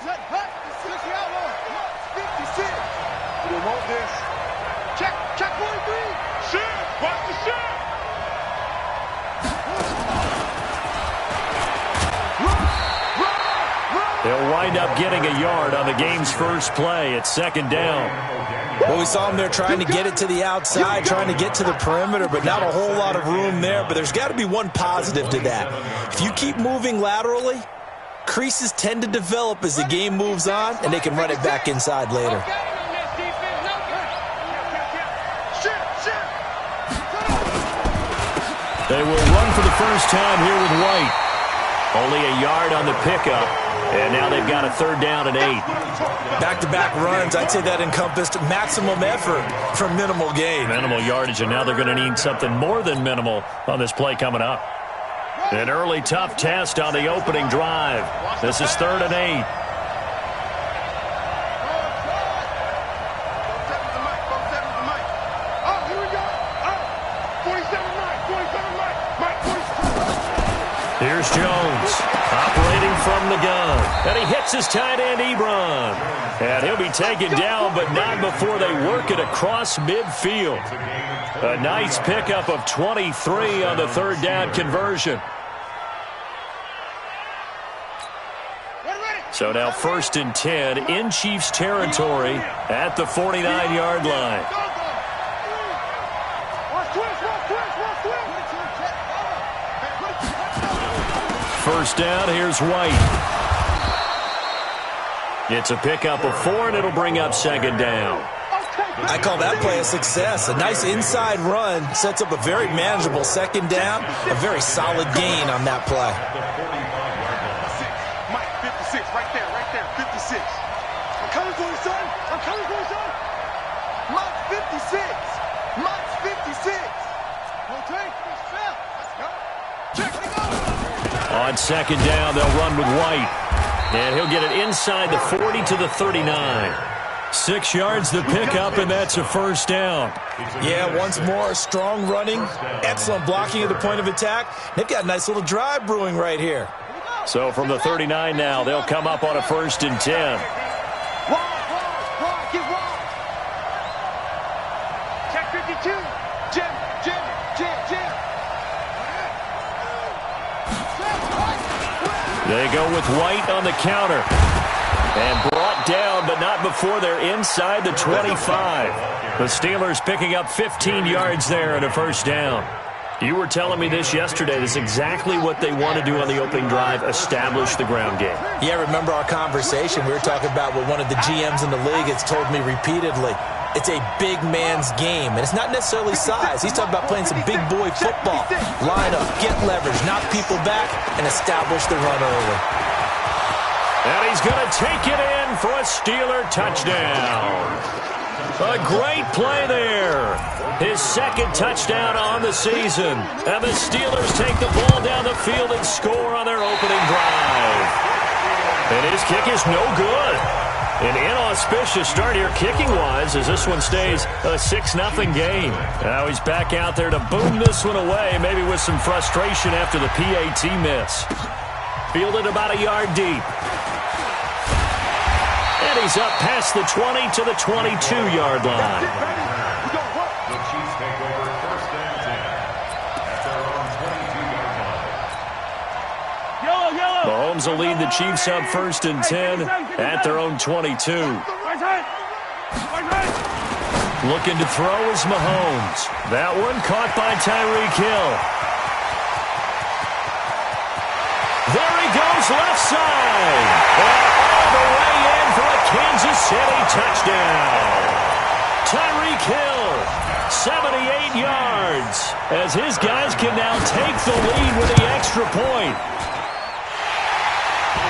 We want this. Check 1-3. Shit. Watch the shot. They'll wind up getting a yard on the game's first play. It's second down. Well, we saw them there trying to get it to the outside, trying to get to the perimeter, but not a whole lot of room there. But there's got to be one positive to that. If you keep moving laterally, creases tend to develop as the game moves on, and they can run it back inside later. They will run for the first time here with White. Only a yard on the pickup, and now they've got a third down and 8. Back-to-back runs, I'd say that encompassed maximum effort for minimal gain. Minimal yardage, and now they're going to need something more than minimal on this play coming up. An early tough test on the opening drive. This is third and 8. Here's Jones, operating from the gun. And he hits his tight end, Ebron. And he'll be taken down, but not before they work it across midfield. A nice pickup of 23 on the third down conversion. So now 1st and 10 in Chiefs territory at the 49-yard line. First down, here's White. It's a pickup of 4, and it'll bring up second down. I call that play a success. A nice inside run sets up a very manageable second down. A very solid gain on that play. Mike, 56, right there, 56. I'm coming for you, son. I'm coming for you, son. Mike's 56. Mike's 56. Okay, let's go. Check it out. On second down, they'll run with White. And he'll get it inside the 40 to the 39. 6 yards the pickup, and that's a first down. Yeah, once more, strong running, excellent blocking at the point of attack. They've got a nice little drive brewing right here. So from the 39 now, they'll come up on a 1st and 10. Check 52. Jim. They go with White on the counter. And brought down, but not before they're inside the 25. The Steelers picking up 15 yards there and a first down. You were telling me this yesterday. This is exactly what they want to do on the opening drive, establish the ground game. Yeah, remember our conversation. We were talking about what one of the GMs in the league has told me repeatedly. It's a big man's game, and it's not necessarily size. He's talking about playing some big boy football. Line up, get leverage, knock people back, and establish the run early. And he's going to take it in for a Steeler touchdown. A great play there. His second touchdown on the season. And the Steelers take the ball down the field and score on their opening drive. And his kick is no good. An inauspicious start here kicking-wise as this one stays a 6-0 game. Now he's back out there to boom this one away, maybe with some frustration after the PAT miss. Fielded about a yard deep. And he's up past the 20 to the 22-yard line. The Chiefs take over 1st and 10 at their own 22-yard line. Mahomes will lead the Chiefs up 1st and 10 at their own 22. Looking to throw is Mahomes. That one caught by Tyreek Hill. There he goes, left side. And all the way in for a Kansas City touchdown. Tyreek Hill, 78 yards, as his guys can now take the lead with the extra point.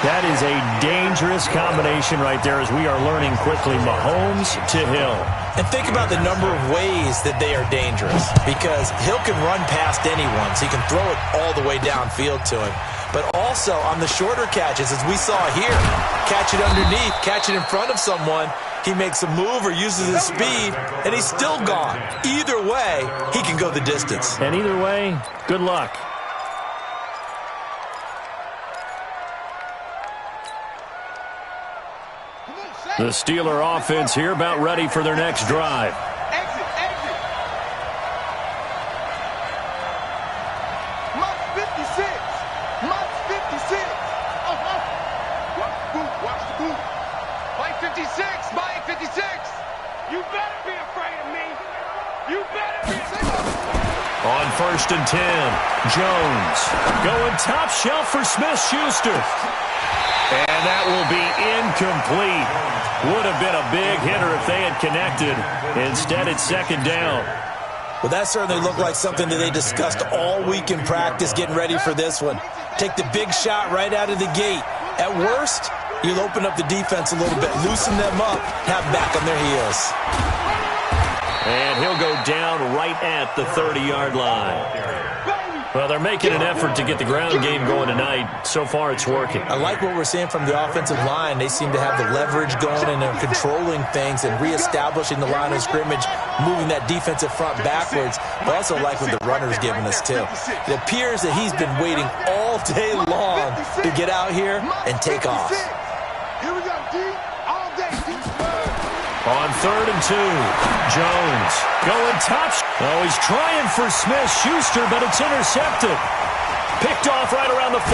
That is a dangerous combination right there as we are learning quickly. Mahomes to Hill. And think about the number of ways that they are dangerous, because Hill can run past anyone, so he can throw it all the way downfield to him. But also on the shorter catches, as we saw here, catch it underneath, catch it in front of someone, he makes a move or uses his speed, and he's still gone. Either way, he can go the distance. And either way, good luck. The Steeler offense here about ready for their next drive. Exit, exit. Mike 56. Mike 56. Watch the boot, watch the boot. Mike 56, Mike 56. You better be afraid of me. You better be afraid of me. On 1st and 10, Jones going top shelf for Smith-Schuster. And that will be incomplete. Would have been a big hitter if they had connected. Instead, it's 2nd down. Well, that certainly looked like something that they discussed all week in practice getting ready for this one. Take the big shot right out of the gate. At worst, you'll open up the defense a little bit, loosen them up, have them back on their heels. And he'll go down right at the 30-yard line. Well, they're making an effort to get the ground game going tonight. So far, it's working. I like what we're seeing from the offensive line. They seem to have the leverage going, and they're controlling things and reestablishing the line of scrimmage, moving that defensive front backwards. I also like what the runner's giving us, too. It appears that he's been waiting all day long to get out here and take off. Here we go, D. All day, D. On 3rd and 2, Jones going top. Oh, he's trying for Smith-Schuster, but it's intercepted. Picked off right around the 43.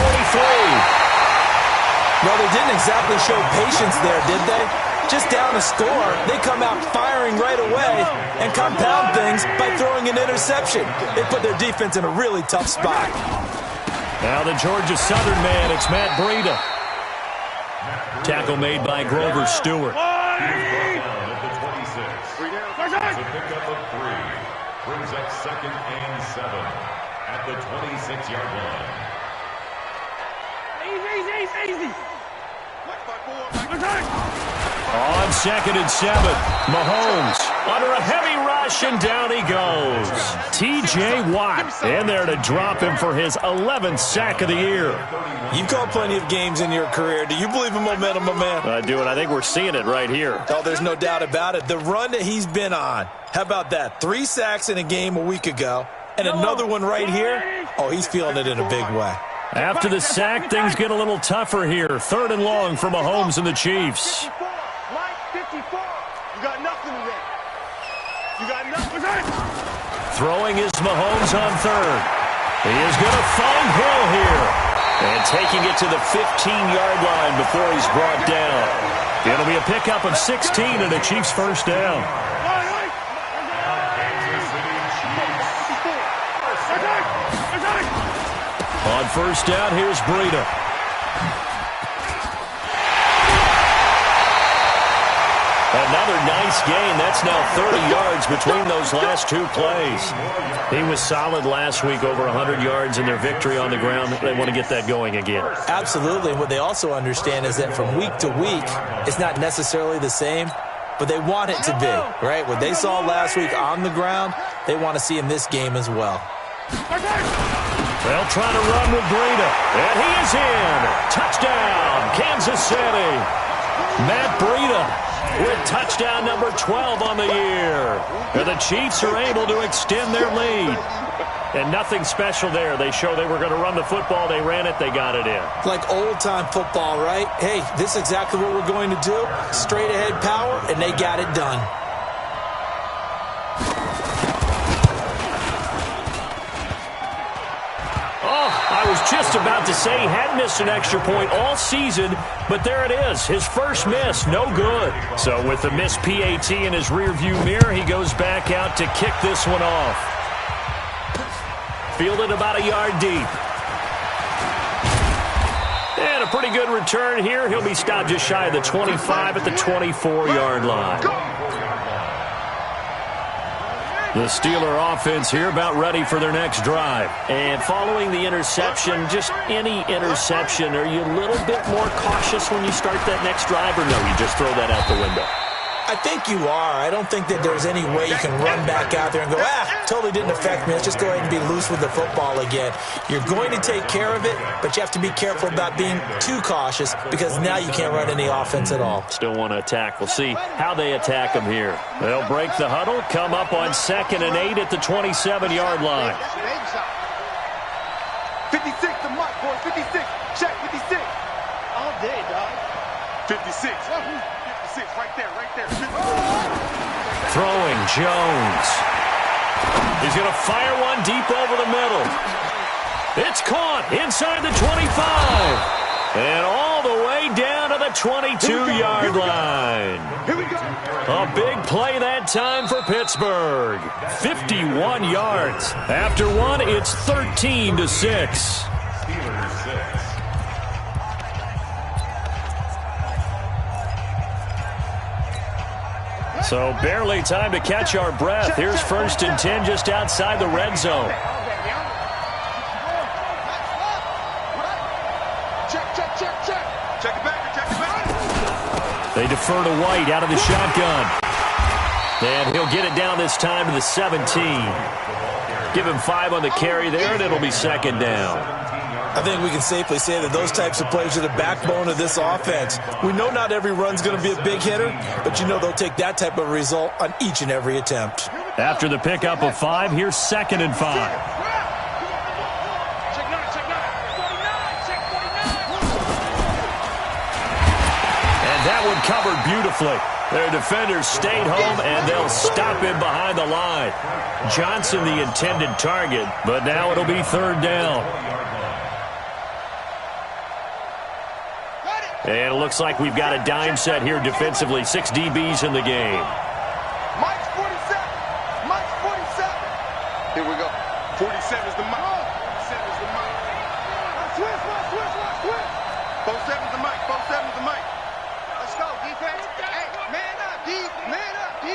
Well, they didn't exactly show patience there, did they? Just down a score, they come out firing right away and compound things by throwing an interception. They put their defense in a really tough spot. Now the Georgia Southern man, it's Matt Breida. Tackle made by Grover Stewart. It's a pickup of 3. Brings up 2nd and 7 at the 26-yard line. Easy. On 2nd and 7, Mahomes under a heavy rush, and down he goes. T.J. Watt in there to drop him for his 11th sack of the year. You've called plenty of games in your career. Do you believe in momentum, my man? I do, and I think we're seeing it right here. Oh, there's no doubt about it. The run that he's been on. How about that? 3 sacks in a game a week ago, and another one right here. Oh, he's feeling it in a big way. After the sack, things get a little tougher here. 3rd and long for Mahomes and the Chiefs. Mike 54. You got nothing today. You got nothing. Throwing is Mahomes on 3rd. He is going to find Hill here. And taking it to the 15-yard line before he's brought down. It'll be a pickup of 16 and a Chiefs first down. On 1st down, here's Breida. Another nice gain. That's now 30 yards between those last 2 plays. He was solid last week, over 100 yards in their victory on the ground. They want to get that going again. Absolutely. What they also understand is that from week to week, it's not necessarily the same, but they want it to be, right? What they saw last week on the ground, they want to see in this game as well. They'll try to run with Breida, and he is in. Touchdown, Kansas City. Matt Breida with touchdown number 12 on the year. And the Chiefs are able to extend their lead. And nothing special there. They show they were going to run the football. They ran it. They got it in. Like old-time football, right? Hey, this is exactly what we're going to do. Straight-ahead power, and they got it done. I was just about to say he hadn't missed an extra point all season, but there it is. His first miss, no good. So with the missed PAT in his rearview mirror, he goes back out to kick this one off. Fielded about a yard deep. And a pretty good return here. He'll be stopped just shy of the 25 at the 24-yard line. The Steeler offense here about ready for their next drive. And following the interception, just any interception, are you a little bit more cautious when you start that next drive, or no, you just throw that out the window? I think you are. I don't think that there's any way you can run back out there and go, totally didn't affect me. Let's just go ahead and be loose with the football again. You're going to take care of it, but you have to be careful about being too cautious because now you can't run any offense at all. Still want to attack. We'll see how they attack them here. They'll break the huddle, come up on 2nd and 8 at the 27-yard line. 56 to Mike, boy. 56. Check 56. All day, dog. 56. right there, right there. Throwing Jones. He's going to fire one deep over the middle. It's caught inside the 25. And all the way down to the 22-yard line. Here we go. A big play that time for Pittsburgh. 51 yards. After one, it's 13-6. Steelers 6. So barely time to catch our breath. Here's 1st and 10 just outside the red zone. Check it back, check it back. They defer to White out of the shotgun. And he'll get it down this time to the 17. Give him 5 on the carry there, and it'll be 2nd down. I think we can safely say that those types of plays are the backbone of this offense. We know not every run's going to be a big hitter, but you know they'll take that type of result on each and every attempt. After the pickup of 5, here's 2nd and 5. That one covered beautifully. Their defenders stayed home, and they'll stop him behind the line. Johnson the intended target, but now it'll be 3rd down. And it looks like we've got a dime set here defensively. 6 DBs in the game. Mike's 47. Mike's 47. Here we go. 47 is the Mike. 47 is the Mike. Switch. 47 is the Mike. 47 is the Mike. Let's go, defense. Hey, man up, D. Man up, D.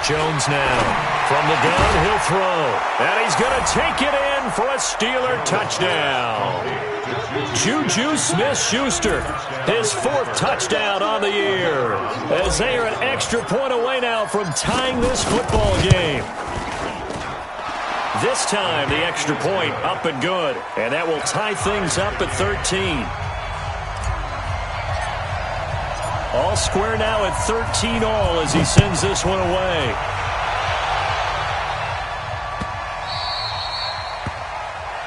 Jones now. From the gun, he'll throw. And he's going to take it in for a Steeler touchdown. Juju Smith-Schuster, his 4th touchdown on the year, as they are an extra point away now from tying this football game. This time, the extra point up and good, and that will tie things up at 13. All square now at 13 all as he sends this one away.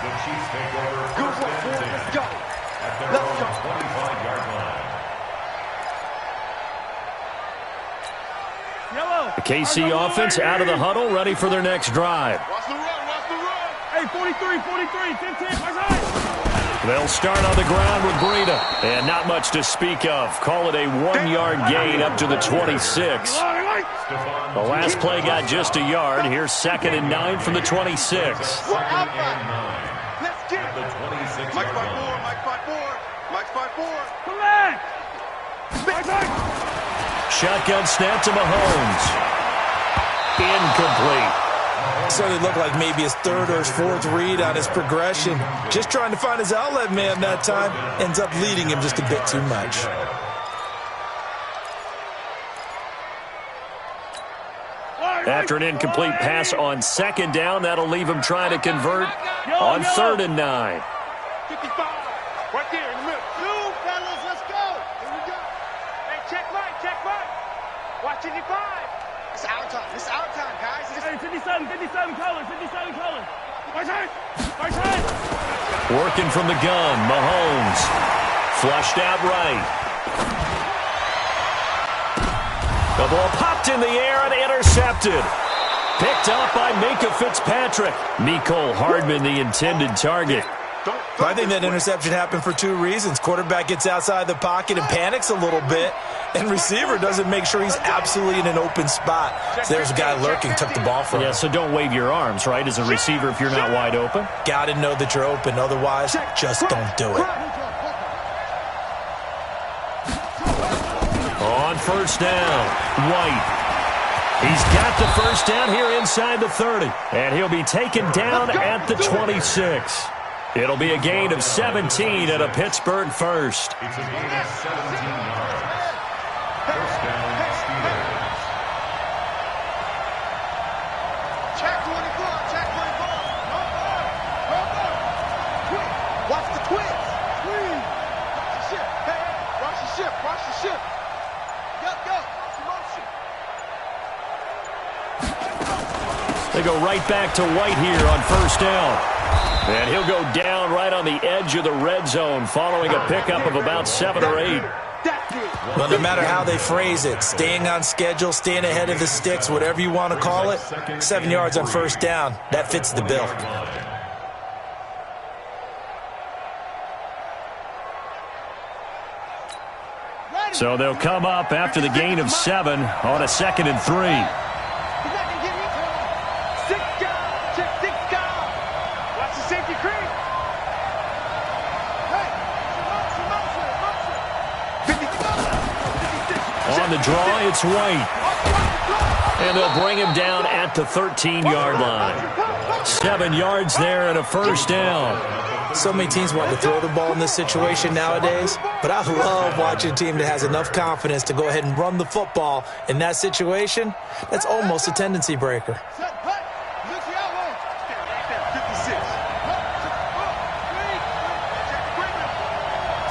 The Chiefs take over Good 1st one, and 10 let's go. at their Let's own go. 25-yard line. The KC offense out of the huddle, ready for their next drive. Watch the run, watch the run. Hey, 43, 10, watch out. They'll start on the ground with Breida. And not much to speak of. Call it a 1-yard gain up to the 26. The last play got just a yard. Here's 2nd and 9 from the 26. We're out back. 9 Let's get at it. the 26-yard Mike's 5-4, line. Mike's 5-4. Mike's 5-4. Come back. Shotgun snap to Mahomes. Incomplete. Certainly looked like maybe his 3rd or his 4th read on his progression. Just trying to find his outlet man that time. Ends up leading him just a bit too much. After an incomplete pass on 2nd down, that'll leave him trying to convert on 3rd and 9. 55. Right there in the middle. Two, fellas, let's go. Here we go. Hey, check Mike. Watch 55. It's our time. It's our time, guys. Hey, 57 colors. Watch out. Working from the gun, Mahomes. Flushed out right. The ball popped in the air and intercepted. Picked up by Minka Fitzpatrick. Mecole Hardman, the intended target. I think that interception happened for 2 reasons. Quarterback gets outside the pocket and panics a little bit, and receiver doesn't make sure he's absolutely in an open spot. So there's a guy lurking, took the ball from him. Yeah, so don't wave your arms, right, as a receiver if you're not wide open. Got to know that you're open. Otherwise, just don't do it. On 1st down, White. He's got the 1st down here inside the 30, and he'll be taken down at the 26. It'll be a gain of 17 at a Pittsburgh 1st. It's a gain of 17 yards. 1st down, Steelers. Check 24. Check 24. Go. Watch the twins. Watch the ship. Hey, watch the ship. Watch the ship. Go. Motion. They go right back to White here on 1st down. And he'll go down right on the edge of the red zone following a pickup of about 7 or 8. Well, no matter how they phrase it, staying on schedule, staying ahead of the sticks, whatever you want to call it, 7 yards on first down, that fits the bill. So they'll come up after the gain of 7 on a 2nd and 3. Watch the safety creep. On the draw, it's White. And they'll bring him down at the 13-yard line. 7 yards there and a first down. So many teams want to throw the ball in this situation nowadays, but I love watching a team that has enough confidence to go ahead and run the football in that situation. That's almost a tendency breaker.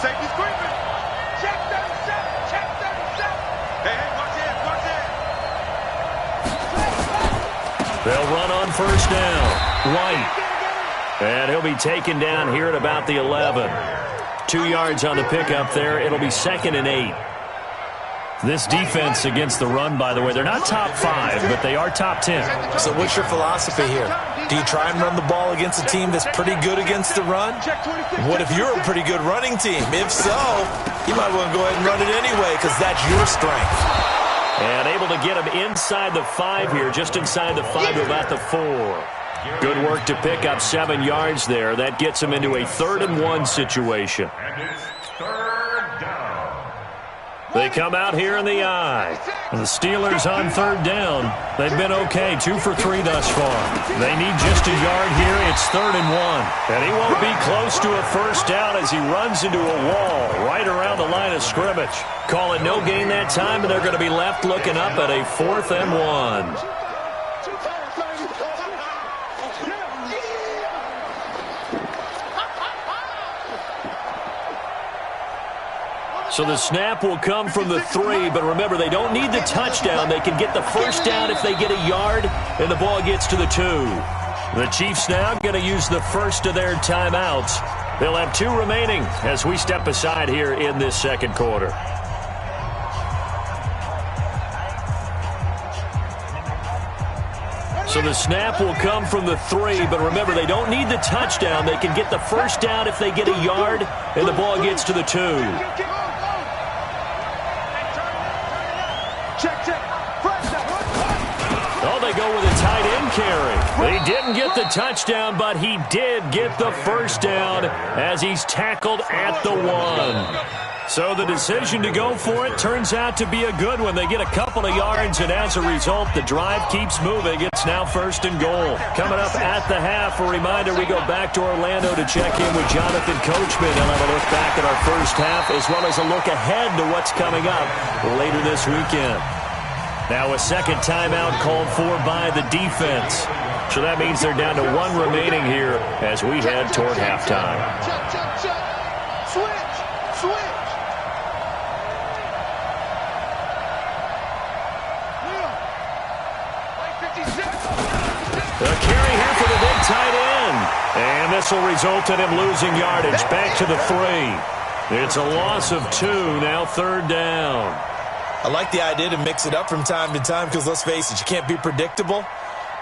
Safety's creeping. Check 37. Check 37. Hey, watch it, watch it. They'll run on first down. White. And he'll be taken down here at about the 11. 2 yards on the pickup there. It'll be 2nd and 8. This defense against the run, by the way, they're not top 5, but they are top 10. So what's your philosophy here? Do you try and run the ball against a team that's pretty good against the run? What if you're a pretty good running team? If so, you might want to go ahead and run it anyway because that's your strength. And able to get him inside the 5 here, just inside the 5 to about the 4. Good work to pick up 7 yards there. That gets him into a 3rd and 1 situation. And it's 3rd down. They come out here in the eye. The Steelers on 3rd down. They've been okay, 2 for 3 thus far. They need just a yard here. It's 3rd and 1. And he won't be close to a first down as he runs into a wall right around the line of scrimmage. Call it no gain that time, and they're going to be left looking up at a 4th and 1. So the snap will come from the 3, but remember, they don't need the touchdown. They can get the first down if they get a yard, and the ball gets to the 2. The Chiefs now going to use the first of their timeouts. They'll have 2 remaining as we step aside here in this 2nd quarter. So the snap will come from the 3, but remember, they don't need the touchdown. They can get the first down if they get a yard, and the ball gets to the 2. Oh, they go with a tight end carry. They didn't get the touchdown, but he did get the first down as he's tackled at the 1. So the decision to go for it turns out to be a good one. They get a couple of yards, and as a result, the drive keeps moving. It's now 1st and goal. Coming up at the half, a reminder, we go back to Orlando to check in with Jonathan Coachman. He'll have a look back at our first half, as well as a look ahead to what's coming up later this weekend. Now a 2nd timeout called for by the defense. So that means they're down to 1 remaining here as we head toward halftime. Switch. A carry here for the big tight end. And this will result in him losing yardage. Back to the 3. It's a loss of 2, now 3rd down. I like the idea to mix it up from time to time because, let's face it, you can't be predictable.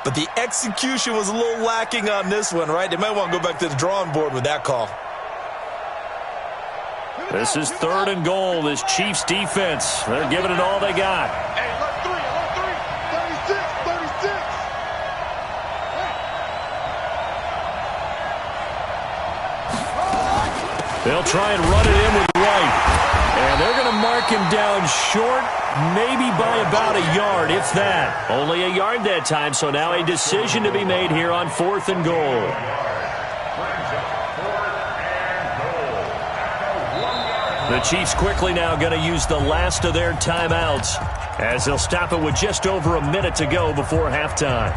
But the execution was a little lacking on this one, right? They might want to go back to the drawing board with that call. This is 3rd and goal. This Chiefs defense, they're giving it all they got. Hey, look, 3. 36. They'll try and run it in with White. And they're going to mark him down short, maybe by about a yard, if that. Only a yard that time, so now a decision to be made here on 4th and goal. The Chiefs quickly now going to use the last of their timeouts as they'll stop it with just over a minute to go before halftime.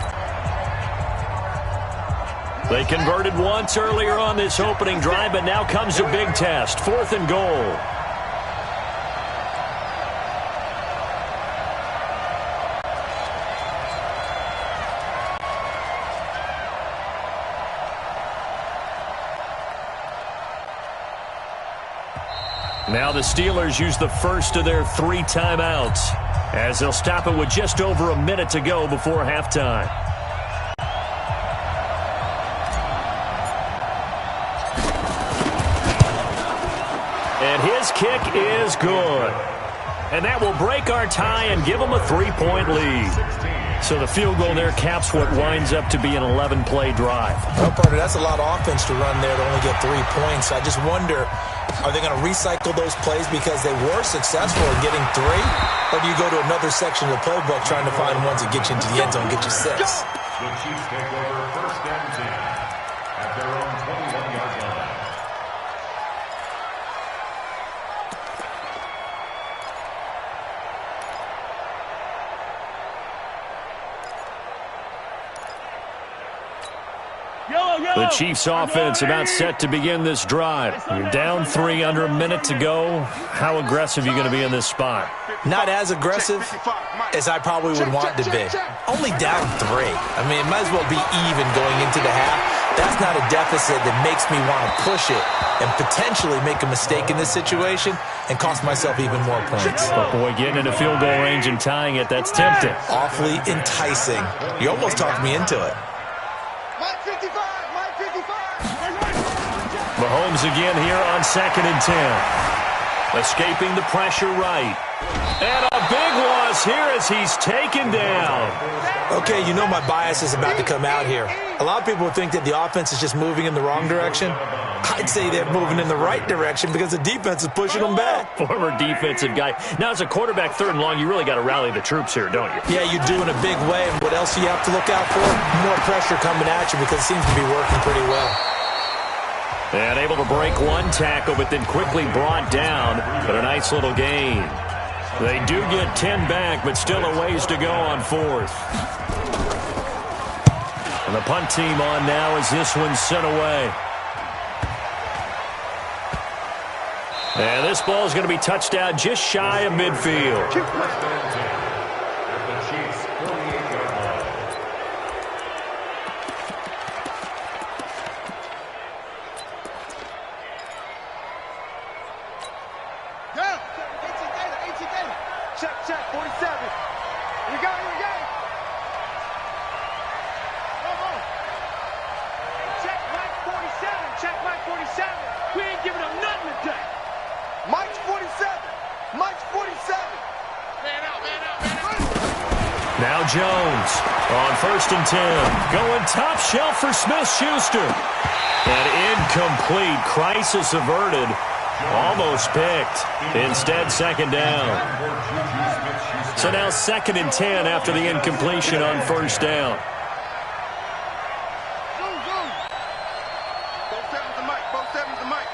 They converted once earlier on this opening drive, but now comes a big test. 4th and goal. Now the Steelers use the first of their 3 timeouts, as they'll stop it with just over a minute to go before halftime. And his kick is good. And that will break our tie and give them a 3-point lead. So the field goal there caps what winds up to be an 11-play drive. Well, partner, that's a lot of offense to run there to only get 3 points. I just wonder, are they going to recycle those plays because they were successful in getting 3? Or do you go to another section of the playbook trying to find ones that get you into the end zone and get you 6? The Chiefs take over 1st and 10 at their own 21-yard line. The Chiefs offense about set to begin this drive. You're down 3, under a minute to go. How aggressive are you going to be in this spot? Not as aggressive as I probably would want to be. Only down 3. I mean, it might as well be even going into the half. That's not a deficit that makes me want to push it and potentially make a mistake in this situation and cost myself even more points. But boy, getting into field goal range and tying it, that's tempting. Awfully enticing. You almost talked me into it. Mahomes again here on 2nd and 10. Escaping the pressure right. And a big loss here as he's taken down. Okay, you know my bias is about to come out here. A lot of people think that the offense is just moving in the wrong direction. I'd say they're moving in the right direction because the defense is pushing them back. Former defensive guy. Now, as a quarterback 3rd and long, you really got to rally the troops here, don't you? Yeah, you do in a big way. And what else do you have to look out for? More pressure coming at you because it seems to be working pretty well. And able to break 1 tackle, but then quickly brought down. But a nice little gain. They do get 10 back, but still a ways to go on 4th. And the punt team on now as this one's sent away. And this ball is going to be touched out just shy of midfield. Check, 47. Here we go. Check Mike 47. We ain't giving up nothing today. Mike's 47. Mike's 47. Man out. Now Jones on 1st and 10. Going top shelf for Smith-Schuster. And incomplete. Crisis averted. Almost picked. Instead, 2nd down. So now 2nd and 10 after the incompletion on 1st down. Both sevens to Mike.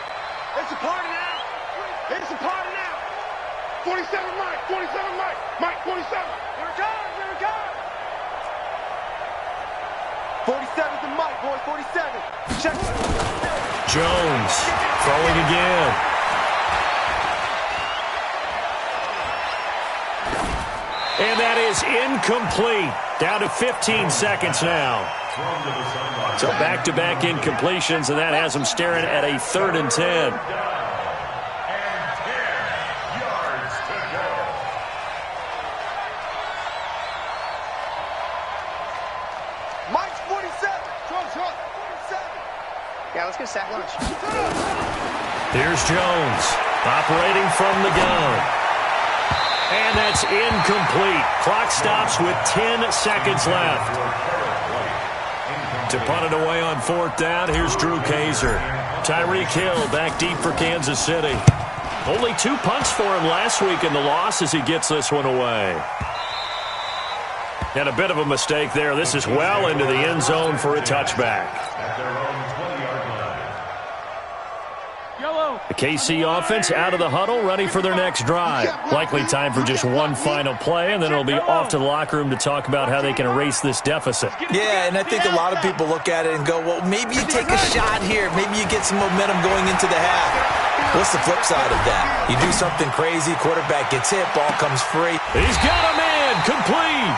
It's a party now. 47 Mike. 47 Mike. Mike 47. Here it comes. 47 to Mike, boys. 47. Check. Jones throwing again. And that is incomplete. Down to 15 seconds now. So back-to-back incompletions, and that has them staring at a 3rd and 10. Mike's 47. 47. Yeah, let's get sack lunch. Here's Jones operating from the gun. And that's incomplete. Clock stops with 10 seconds left. To punt it away on 4th down, here's Drew Kaiser. Tyreek Hill back deep for Kansas City. Only 2 punts for him last week in the loss as he gets this one away. And a bit of a mistake there. This is well into the end zone for a touchback. The KC offense out of the huddle, ready for their next drive. Likely time for just one final play, and then it'll be off to the locker room to talk about how they can erase this deficit. Yeah, and I think a lot of people look at it and go, well, maybe you take a shot here. Maybe you get some momentum going into the half. What's the flip side of that? You do something crazy, quarterback gets hit, ball comes free. He's got a man, complete.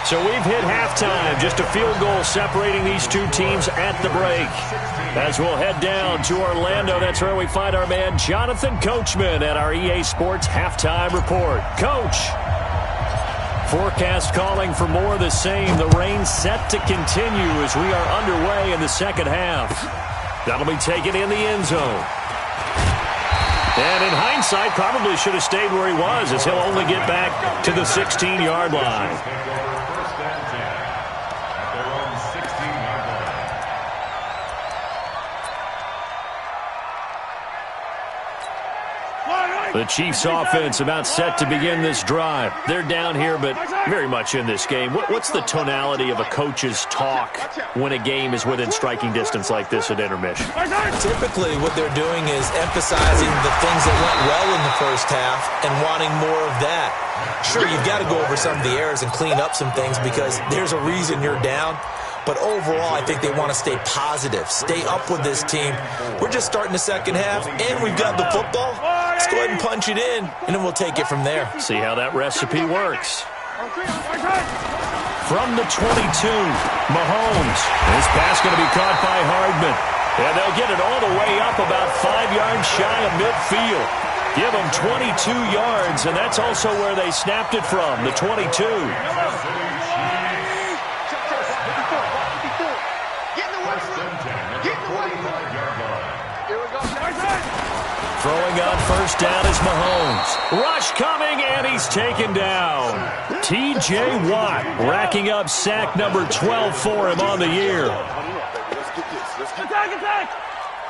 So we've hit halftime, just a field goal separating these two teams at the break. As we'll head down to Orlando, that's where we find our man Jonathan Coachman at our EA Sports Halftime Report. Coach, forecast calling for more of the same. The rain set to continue as we are underway in the second half. That'll be taken in the end zone. And in hindsight, probably should have stayed where he was, as he'll only get back to the 16-yard line. The Chiefs offense about set to begin this drive. They're down here, but very much in this game. What's the tonality of a coach's talk when a game is within striking distance like this at intermission? Typically, what they're doing is emphasizing the things that went well in the first half and wanting more of that. Sure, you've got to go over some of the errors and clean up some things because there's a reason you're down. But overall, I think they want to stay positive, stay up with this team. We're just starting the second half, and we've got the football. Let's go ahead and punch it in, and then we'll take it from there. See how that recipe works. From the 22, Mahomes. This pass going to be caught by Hardman. And they'll get it all the way up about 5 yards shy of midfield. Give them 22 yards, and that's also where they snapped it from, the 22. Throwing on first down is Mahomes. Rush coming, and he's taken down. T.J. Watt racking up sack number 12 for him on the year. Attack!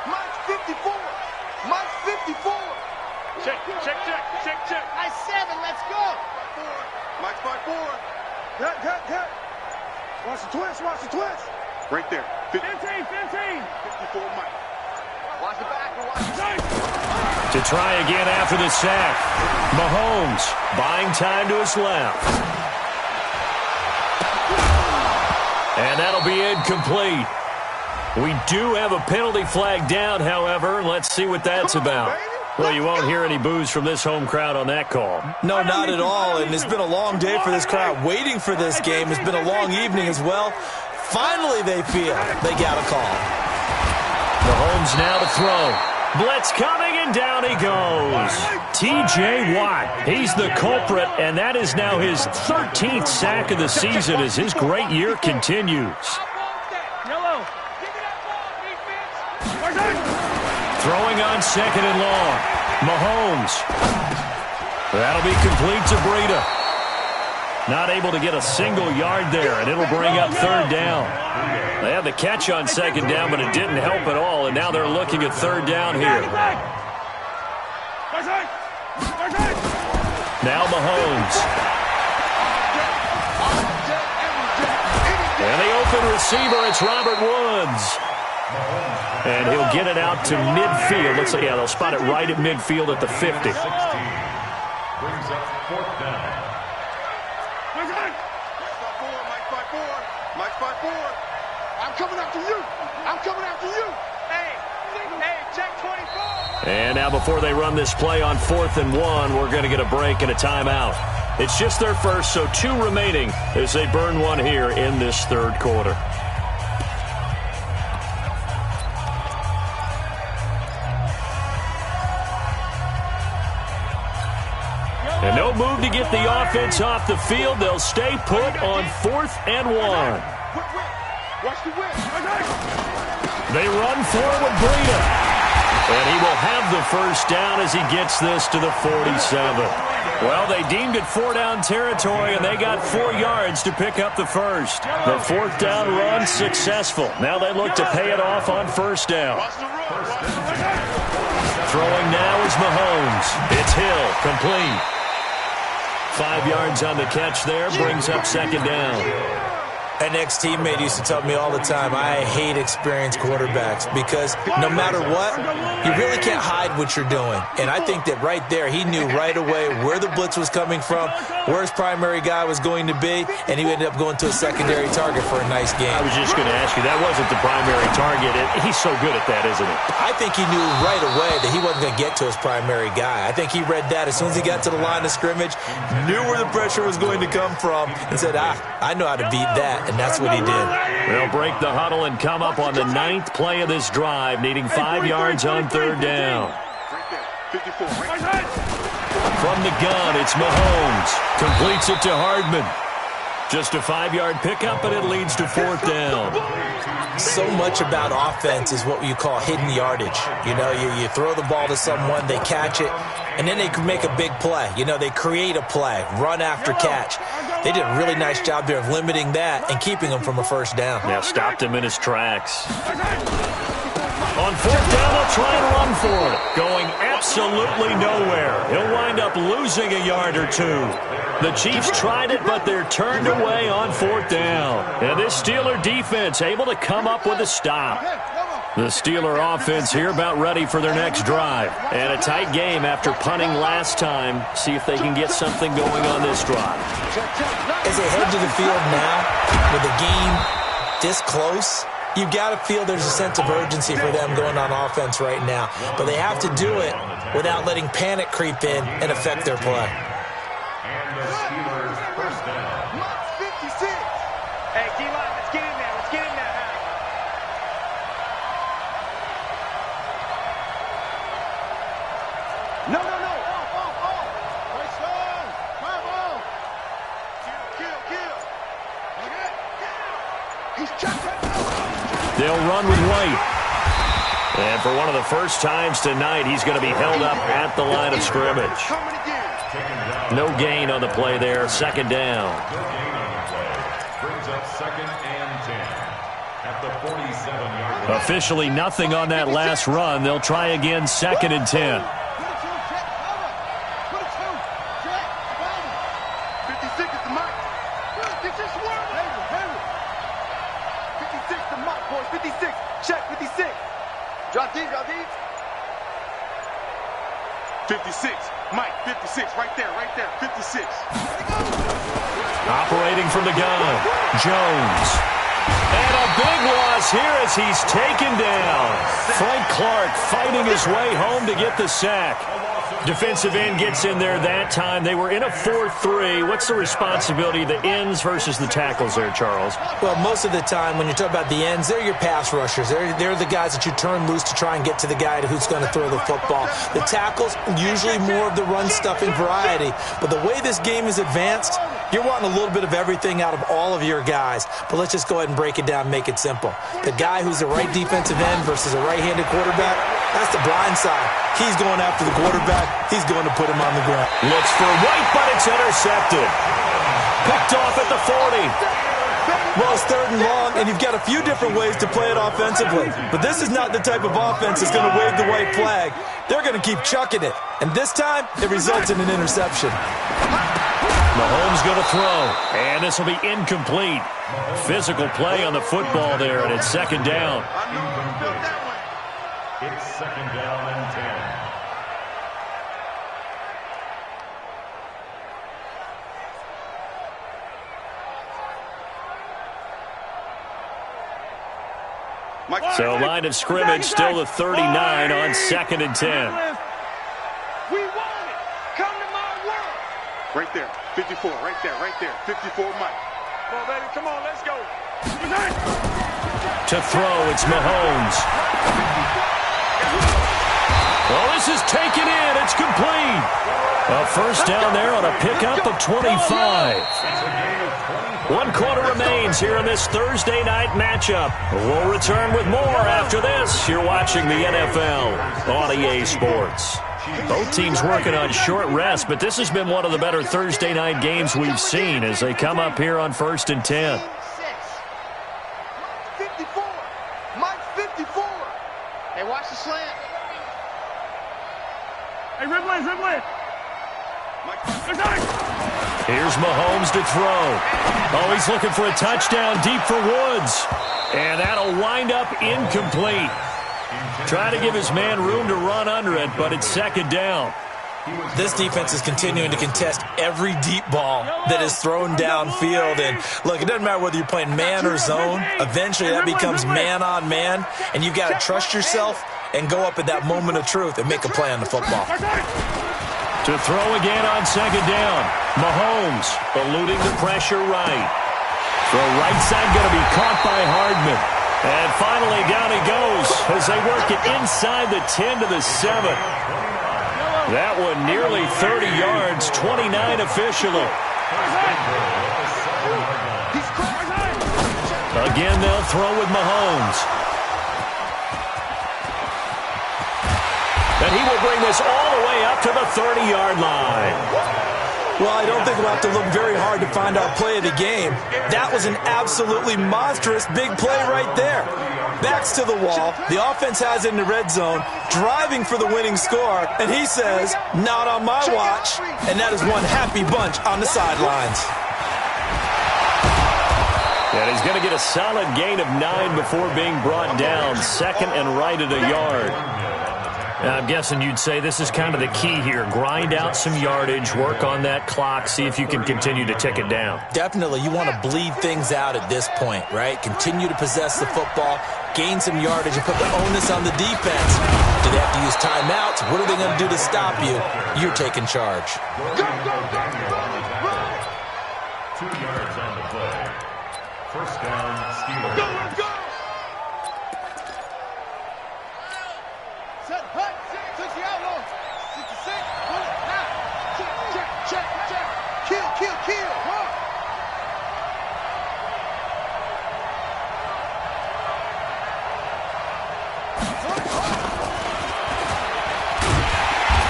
Mike's 54! Mike's 54! Check. Nice 7, let's go! Mike's by 4. Cut. Watch the twist. Right there. 15. 54 Mike. Watch the back. To try again after the sack. Mahomes buying time to his left. And that'll be incomplete. We do have a penalty flag down, however. Let's see what that's about. Well, you won't hear any boos from this home crowd on that call. No, not at all, and it's been a long day for this crowd. Waiting for this game. It's been a long evening as well. Finally, they feel they got a call. Mahomes now to throw. Blitz coming, and down he goes. T.J. Watt, he's the culprit, and that is now his 13th sack of the season as his great year continues. Throwing on second and long. Mahomes. That'll be complete to Breida. Not able to get a single yard there, and it'll bring up third down. They had the catch on second down, but it didn't help at all, and now they're looking at third down here. Now Mahomes. And the open receiver, it's Robert Woods. And he'll get it out to midfield. Let's see, yeah, they'll spot it right at midfield at the 50. Brings up fourth down. Mike's by 4. I'm coming after you. Hey, check 24. And now before they run this play on 4th and 1, we're going to get a break and a timeout. It's just their first, so 2 remaining as they burn one here in this third quarter. And no move to get the offense off the field. They'll stay put on 4th and 1. Watch the whip. They run forward, Breida. And he will have the first down as he gets this to the 47. Well, they deemed it 4-down territory, and they got 4 yards to pick up the first. The 4th down run successful. Now they look to pay it off on first down. Throwing now is Mahomes. It's Hill, complete. 5 yards on the catch there, brings up second down. An ex-teammate used to tell me all the time, I hate experienced quarterbacks because no matter what, you really can't hide what you're doing. And I think that right there, he knew right away where the blitz was coming from, where his primary guy was going to be, and he ended up going to a secondary target for a nice game. I was just going to ask you, that wasn't the primary target. He's so good at that, isn't he? I think he knew right away that he wasn't going to get to his primary guy. I think he read that as soon as he got to the line of scrimmage, knew where the pressure was going to come from, and said, I know how to beat that. And that's what he did. They'll break the huddle and come up on the 9th play of this drive, needing 5 yards on 3rd down. From the gun, it's Mahomes. Completes it to Hardman. Just a 5-yard pickup, and it leads to 4th down. So much about offense is what you call hidden yardage. You know, you throw the ball to someone, they catch it, and then they can make a big play. You know, they create a play, run after catch. They did a really nice job there of limiting that and keeping him from a 1st down. Now stopped him in his tracks. On 4th down, they'll try and run for it. Going absolutely nowhere. He'll wind up losing a yard or two. The Chiefs tried it, but they're turned away on 4th down. And this Steeler defense able to come up with a stop. The Steeler offense here about ready for their next drive. And a tight game after punting last time. See if they can get something going on this drive. As they head to the field now, with the game this close, you've got to feel there's a sense of urgency for them going on offense right now. But they have to do it without letting panic creep in and affect their play. And the Steelers' 1st down. 56. Hey, D-line, let's get in there. Let's get in there. No. Off. Right strong. Bravo. Kill. He's checked right now. They'll run with White. And for one of the first times tonight, he's going to be held up at the line of scrimmage. Coming again. No gain on the play there. 2nd down. No gain on the play. Brings up 2nd and 10 at the 47-yard line. Officially nothing on that last run. They'll try again 2nd and 10. 56 is the mark. This is one. 56 the mark, boys. 56. Check 56. Drop these. 56. Mike, 56. Right there. 56. Operating from the gun. Jones. And a big loss here as he's taken down. Frank Clark fighting his way home to get the sack. Defensive end gets in there that time. They were in a 4-3. What's the responsibility of the ends versus the tackles there, Charles? Well, most of the time when you talk about the ends, they're your pass rushers. They're the guys that you turn loose to try and get to the guy who's going to throw the football. The tackles, usually more of the run-stuffing variety. But the way this game is advanced, you're wanting a little bit of everything out of all of your guys. But let's just go ahead and break it down and make it simple. The guy who's the right defensive end versus a right-handed quarterback, that's the blind side. He's going after the quarterback. He's going to put him on the ground. Looks for White, but it's intercepted. Picked off at the 40. Well, it's 3rd and long, and you've got a few different ways to play it offensively. But this is not the type of offense that's going to wave the white flag. They're going to keep chucking it. And this time, it results in an interception. Mahomes going to throw, and this will be incomplete. Physical play on the football there, and it's 2nd down. It's 2nd down and 10. So line of scrimmage still the 39 on 2nd and 10. We want it. Come to my world. Right there. 54. Right there. 54, Mike. Come on, baby. Come on. Let's go. To throw, it's Mahomes. Well, this is taken in. It's complete. A 1st down there on a pickup of 25. 1 quarter remains here in this Thursday night matchup. We'll return with more after this. You're watching the NFL on EA Sports. Both teams working on short rest, but this has been one of the better Thursday night games we've seen as they come up here on 1st and 10. 54. Mike 54. Hey, watch the slant. Hey, Ridley. Mike. Here's Mahomes to throw. Oh, he's looking for a touchdown deep for Woods. And that'll wind up incomplete. Try to give his man room to run under it, but it's second down. This defense is continuing to contest every deep ball that is thrown downfield. And, look, it doesn't matter whether you're playing man or zone. Eventually, that becomes man-on-man, and you've got to trust yourself and go up at that moment of truth and make a play on the football. To throw again on second down. Mahomes eluding the pressure right. Throw right side going to be caught by Hardman. And finally down he goes as they work it inside the 10 to the 7. That one nearly 30 yards, 29 officially. Again, they'll throw with Mahomes. And he will bring this all the way up to the 30-yard line. Well, I don't think we'll have to look very hard to find our play of the game. That was an absolutely monstrous big play right there. Backs to the wall. The offense has it in the red zone, driving for the winning score, and he says, not on my watch. And that is one happy bunch on the sidelines. And he's going to get a solid gain of 9 before being brought down. Second and right at a yard. I'm guessing you'd say this is kind of the key here. Grind out some yardage, work on that clock, see if you can continue to tick it down. Definitely. You want to bleed things out at this point, right? Continue to possess the football, gain some yardage, and put the onus on the defense. Do they have to use timeouts? What are they going to do to stop you? You're taking charge. 2 yards on the play. First down, Steelers. Go! Set, hut, touch the outlaw. 66, pull it, now. Check. Kill. Run.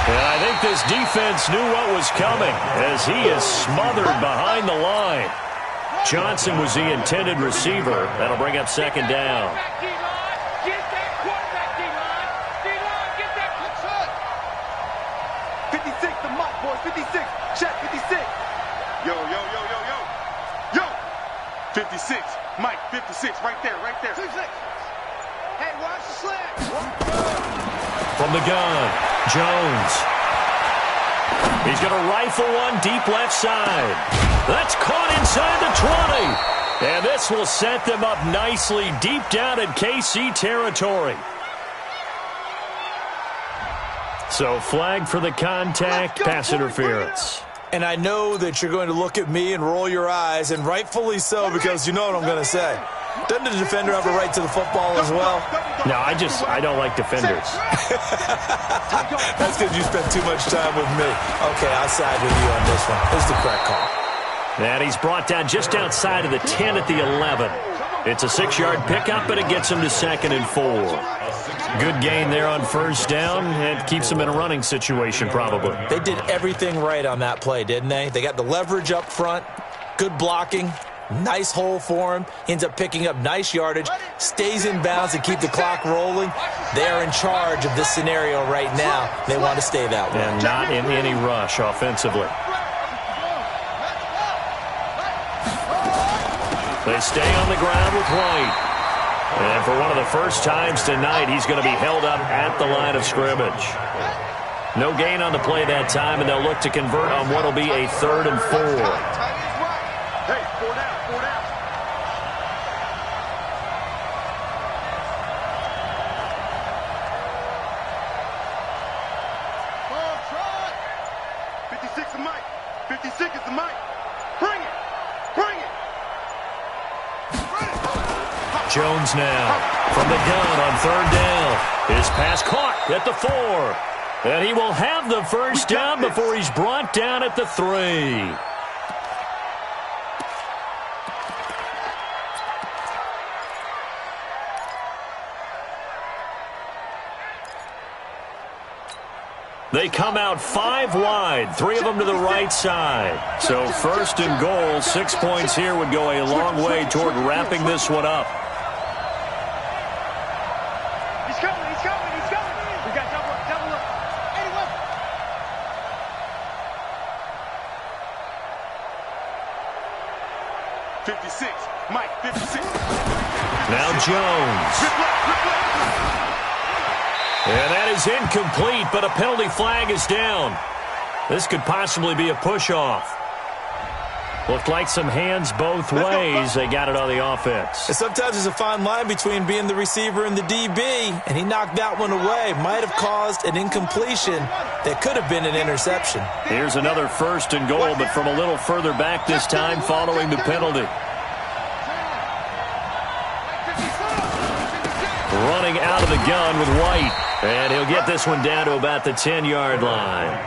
And I think this defense knew what was coming as he is smothered behind the line. Johnson was the intended receiver. That'll bring up second down. Get that quarterback, D-line. D-line, get that. 56, the mic, boys. 56. Check, 56. Yo. 56. Mike, 56. Right there. 56. Hey, watch the slant. From the gun, Jones. He's going to rifle one deep left side. That's caught inside the 20. And this will set them up nicely deep down in KC territory. So flag for the contact, pass interference. And I know that you're going to look at me and roll your eyes, and rightfully so, because you know what I'm going to say. Doesn't the defender have a right to the football as well? No, I don't like defenders. That's because you spent too much time with me. Okay, I'll side with you on this one. It's the correct call. And he's brought down just outside of the 10 at the 11. It's a 6-yard pickup, but it gets him to 2nd and 4. Good gain there on first down, and keeps him in a running situation probably. They did everything right on that play, didn't they? They got the leverage up front, good blocking, nice hole for him. He ends up picking up nice yardage, stays in bounds to keep the clock rolling. They are in charge of this scenario right now. They want to stay that way. And not in any rush offensively. They stay on the ground with White. And for one of the first times tonight, he's going to be held up at the line of scrimmage. No gain on the play that time, and they'll look to convert on what will be a 3rd and 4. Hey, 4 down. Come on, try. 56 is Mike. 56 is the Mike. Bring it. Jones now from the gun on 3rd down. His pass caught at the 4. And he will have the first down before he's brought down at the 3. They come out 5 wide, 3 of them to the right side. So 1st and goal, 6 points here would go a long way toward wrapping this one up. He's coming. We got double up. 81. 56. Mike, 56. Now Jones. And that is incomplete, but a penalty flag is down. This could possibly be a push-off. Looked like some hands both ways. They got it on the offense. And sometimes there's a fine line between being the receiver and the DB, and he knocked that one away. Might have caused an incompletion that could have been an interception. Here's another 1st and goal, but from a little further back this time following the penalty. Running out of the gun with White. And he'll get this one down to about the 10-yard line.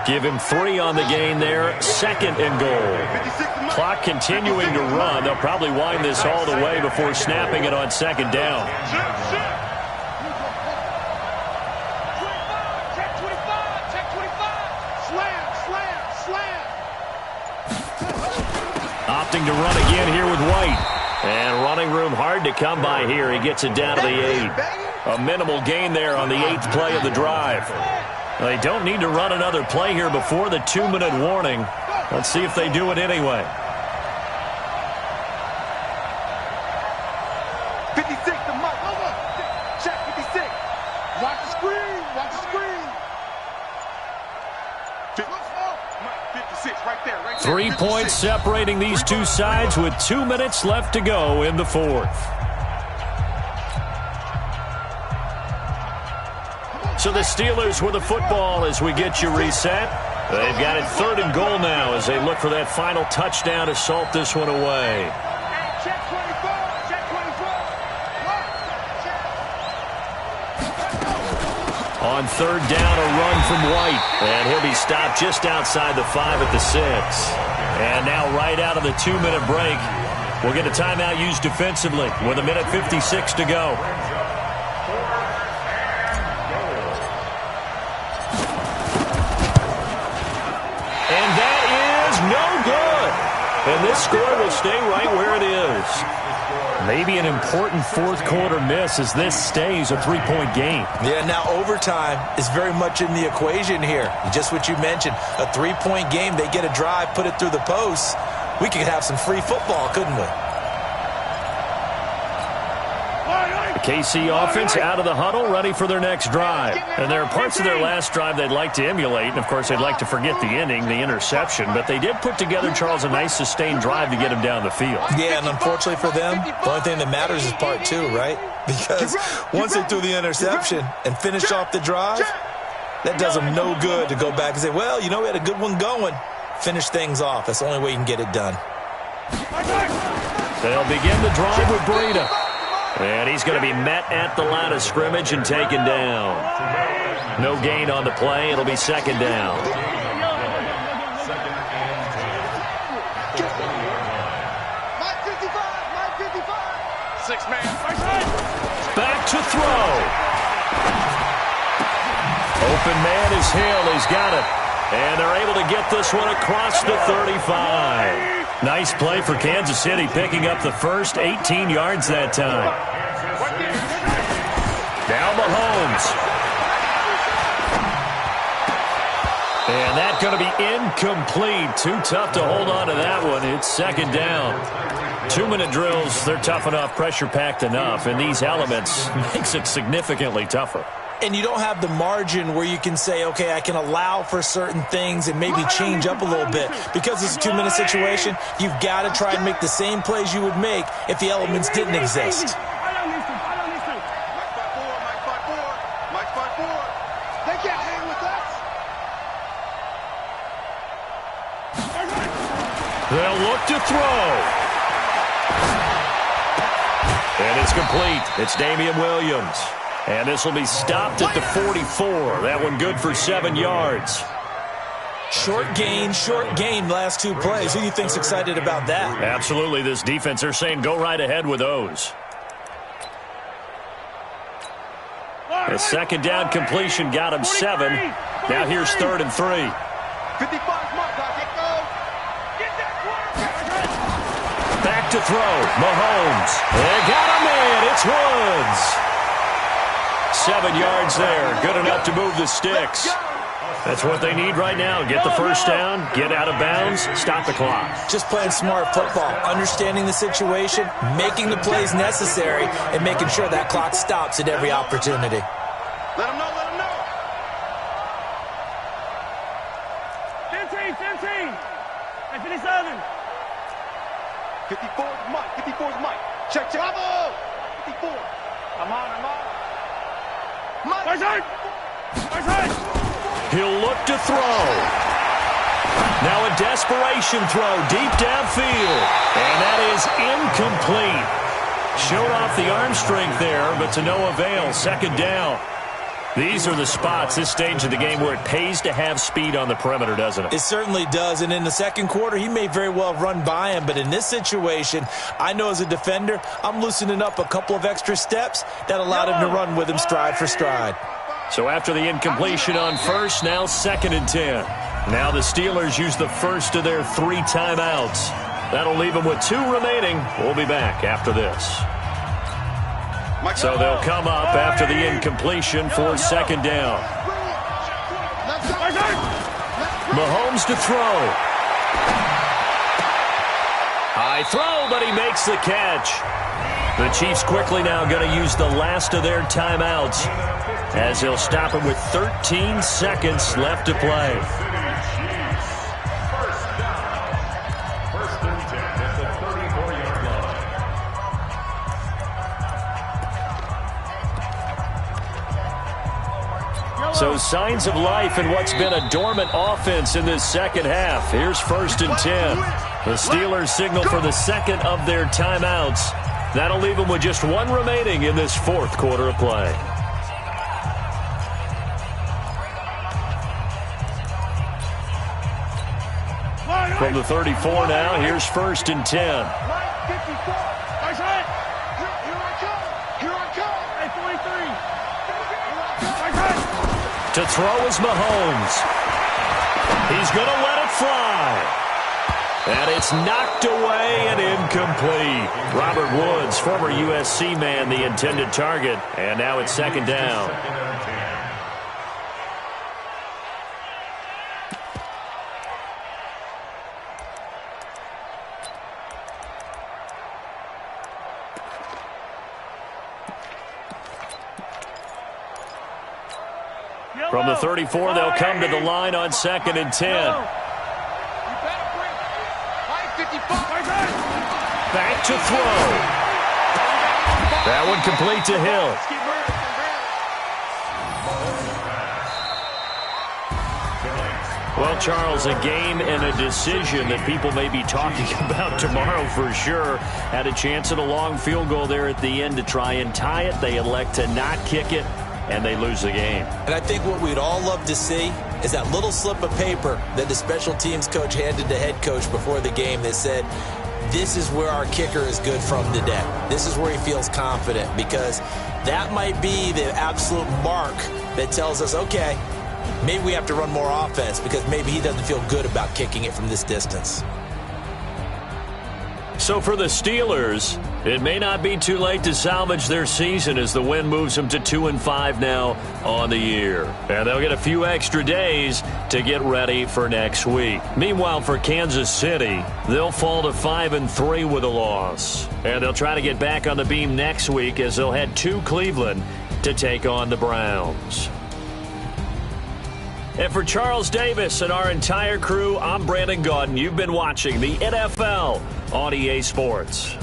Give him 3 on the gain there. 2nd and goal. Clock continuing to run. They'll probably wind this all the way before snapping it on 2nd down. Opting to run again here with White. And running room hard to come by here. He gets it down to the 8. A minimal gain there on the 8th play of the drive. They don't need to run another play here before the 2-minute warning. Let's see if they do it anyway. 56 to Mike. Over. Check 56. Watch the screen. Watch the screen. Mike, 56 right there. Right there. 3 points separating these two sides with 2 minutes left to go in the 4th. So the Steelers with the football as we get you reset. They've got it 3rd and goal now as they look for that final touchdown to salt this one away. Check 24. Check 24. On 3rd down, a run from White. And he'll be stopped just outside the 5 at the 6. And now right out of the 2-minute break, we'll get a timeout used defensively with 1:56 to go. And this score will stay right where it is. Maybe an important 4th quarter miss as this stays a 3-point game. Yeah, now overtime is very much in the equation here. Just what you mentioned, a 3-point game. They get a drive, put it through the post. We could have some free football, couldn't we? The KC offense out of the huddle, ready for their next drive. And there are parts of their last drive they'd like to emulate. And, of course, they'd like to forget the ending, the interception. But they did put together, Charles, a nice sustained drive to get him down the field. Yeah, and unfortunately for them, the only thing that matters is part 2, right? Because once they threw the interception and finished off the drive, that does them no good to go back and say, well, you know, we had a good one going. Finish things off. That's the only way you can get it done. They'll begin the drive with Breida. And he's going to be met at the line of scrimmage and taken down. No gain on the play. It'll be 2nd down. Mike 55. Mike 55. 6-man. Back to throw. Open man is Hill. He's got it. And they're able to get this one across the 35. Nice play for Kansas City, picking up the first 18 yards that time. Now Mahomes. And that's going to be incomplete. Too tough to hold on to that one. It's 2nd down. 2-minute drills, they're tough enough, pressure-packed enough, and these elements makes it significantly tougher. And you don't have the margin where you can say, okay, I can allow for certain things and maybe change up a little bit. Because it's a 2-minute situation, you've got to try and make the same plays you would make if the elements didn't exist. Mike 54. They can't hang with us. They'll look to throw. And it's complete. It's Damian Williams. And this will be stopped at the 44. That one good for 7 yards. Short gain, last 2 plays. Who do you think's excited about that? Absolutely. This defense, they're saying go right ahead with those. The 2nd down completion got him 7. Now here's 3rd and 3. 55 mark, get go. Get that quarterback. Back to throw. Mahomes. They got him in. It's Woods. 7 yards there. Good enough to move the sticks. That's what they need right now. Get the first down, get out of bounds, stop the clock. Just playing smart football, understanding the situation, making the plays necessary, and making sure that clock stops at every opportunity. Let them know, let them know. 15. And 57. 54 is Mike, 54 is Mike. Check. Bravo! 54. I'm on. Mike. Right side. He'll look to throw. Now a desperation throw deep downfield. And that is incomplete. Showed off the arm strength there, but to no avail. Second down. These are the spots, this stage of the game, where it pays to have speed on the perimeter, doesn't it? It certainly does, and in the second quarter, he may very well run by him, but in this situation, I know as a defender, I'm loosening up a couple of extra steps that allowed him to run with him stride for stride. So after the incompletion on first, now 2nd and 10. Now the Steelers use the first of their 3 timeouts. That'll leave them with 2 remaining. We'll be back after this. So they'll come up after the incompletion for 2nd down. Mahomes to throw. High throw, but he makes the catch. The Chiefs quickly now going to use the last of their timeouts as they'll stop it with 13 seconds left to play. So signs of life in what's been a dormant offense in this second half. Here's 1st and 10. The Steelers signal for the second of their timeouts. That'll leave them with just 1 remaining in this 4th quarter of play. From the 34 now, here's 1st and 10. To throw is Mahomes. He's going to let it fly. And it's knocked away and incomplete. Robert Woods, former USC man, the intended target. And now it's 2nd down. From the 34, they'll come to the line on 2nd and 10. Back to throw. That one complete to Hill. Well, Charles, a game and a decision that people may be talking about tomorrow for sure. Had a chance at a long field goal there at the end to try and tie it. They elect to not kick it, and they lose the game. And I think what we'd all love to see is that little slip of paper that the special teams coach handed the head coach before the game that said, this is where our kicker is good from today. This is where he feels confident, because that might be the absolute mark that tells us, okay, maybe we have to run more offense because maybe he doesn't feel good about kicking it from this distance. So for the Steelers, it may not be too late to salvage their season as the win moves them to 2-5 now on the year. And they'll get a few extra days to get ready for next week. Meanwhile, for Kansas City, they'll fall to 5-3 with a loss. And they'll try to get back on the beam next week as they'll head to Cleveland to take on the Browns. And for Charles Davis and our entire crew, I'm Brandon Gaudin. You've been watching the NFL on EA Sports.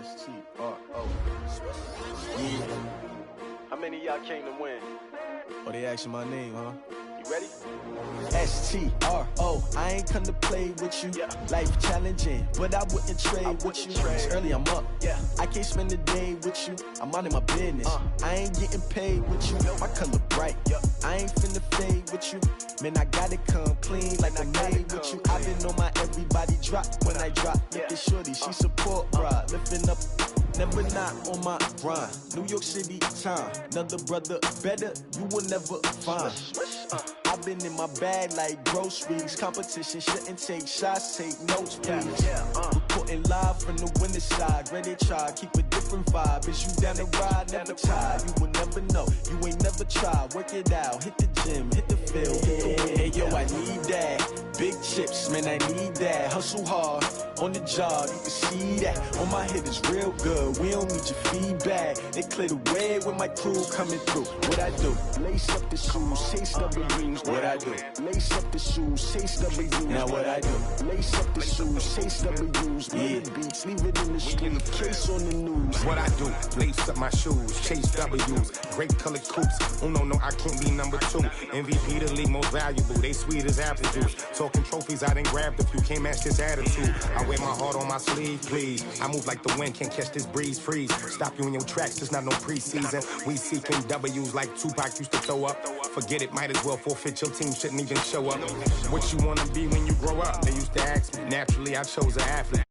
S-T-R-O. Yeah. How many of y'all came to win? Oh, they asking my name, huh? You Ready? STRO, I ain't come to play with you. Life challenging, but I wouldn't trade with you. It's early, I'm up. I can't spend a day with you. I'm out in my business. I ain't getting paid with you. My color bright. I ain't finna fade with you. Man, I gotta come clean like I made with you. I've been on my everybody drop when I drop. Look at shorty, she support bra. Lifting up, never not on my grind. New York City time, another brother better, you will never find. I've been in my bag like groceries. Competition shouldn't take shots, take notes, please. Reporting live from the winning side. Ready to try, keep a different vibe. Is you down the ride, never tired. You will never know, you ain't never tried. Work it out, hit the gym, hit the field, hit the win. Hey yo, I need that. Big chips, man, I need that. Hustle hard, on the job, you can see that. On my hit is real good, we don't need your feedback. They clear the way with my crew coming through. What I do? Lace up the shoes, chase W's. What I do? Lace up the shoes, chase W's. Now what I do? Lace up the shoes, chase W's. Yeah, beats, leave it in the street, case on the news. What I do? Lace up my shoes, chase W's. Great colored coops. Oh no, I can't be number 2. MVP the league most valuable. They sweet as apple juice. Talking trophies, I done grabbed a few. Can't match this attitude. I wear my heart on my sleeve, please. I move like the wind, can't catch this breeze. Freeze. Stop you in your tracks, there's not no preseason. We seeking W's like Tupac used to throw up. Forget it, might as well forfeit. Your team shouldn't even show up. What you wanna be when you grow up? They used to ask me. Naturally, I chose an athlete.